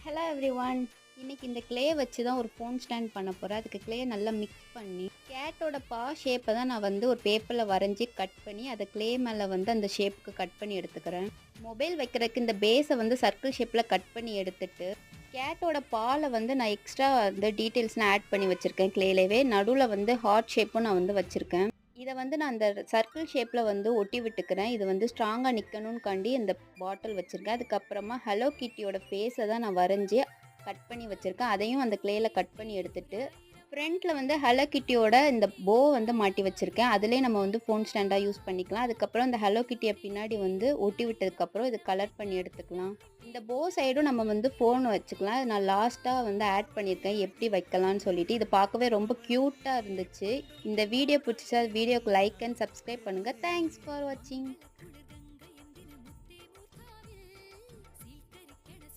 Hello everyone. இன்னைக்கு இந்த clay வச்சு தான் ஒரு ஃபோன் ஸ்டாண்ட் பண்ண போகிறேன். அதுக்கு க்ளேயை நல்லா மிக்ஸ் பண்ணி கேட்டோட ஷேப்பை தான் நான் ஒரு பேப்பரில் வரைஞ்சி கட் பண்ணி அதை க்ளே மேலே அந்த ஷேப்புக்கு கட் பண்ணி எடுத்துக்கிறேன். மொபைல் வைக்கிறதுக்கு இந்த பேஸை சர்க்கிள் ஷேப்பில் கட் பண்ணி எடுத்துட்டு கேட்டோட பாலை நான் எக்ஸ்ட்ரா டீட்டெயில்ஸ்லாம் ஆட் பண்ணி வச்சுருக்கேன். க்ளேலேயே நடுவில் ஹார்ட் ஷேப்பும் நான் வச்சுருக்கேன். இதை நான் அந்த சர்க்கிள் ஷேப்பில் ஒட்டி விட்டுக்கிறேன். இது ஸ்ட்ராங்காக நிற்கணும்காண்டி இந்த பாட்டில் வச்சுருக்கேன். அதுக்கப்புறமா ஹலோ கிட்டியோட ஃபேஸை தான் நான் வரைஞ்சி கட் பண்ணி வச்சுருக்கேன். அதையும் அந்த க்ளேயில் கட் பண்ணி எடுத்துட்டு ஃப்ரண்ட்டில் ஹலோ கிட்டியோட இந்த போ மாட்டி வச்சுருக்கேன். அதிலே நம்ம ஃபோன் ஸ்டாண்டாக யூஸ் பண்ணிக்கலாம். அதுக்கப்புறம் இந்த ஹலோ கிட்டியை பின்னாடி ஒட்டி விட்டதுக்கப்புறம் இது கலர் பண்ணி எடுத்துக்கலாம். இந்த போ சைடும் நம்ம ஃபோன் வச்சுக்கலாம். அது நான் லாஸ்ட்டாக ஆட் பண்ணியிருக்கேன் எப்படி வைக்கலாம்னு சொல்லிட்டு. இது பார்க்கவே ரொம்ப க்யூட்டாக இருந்துச்சு. இந்த வீடியோ பிடிச்சா வீடியோக்கு லைக் அண்ட் சப்ஸ்கிரைப் பண்ணுங்கள். தேங்க்ஸ் ஃபார் வாட்சிங்.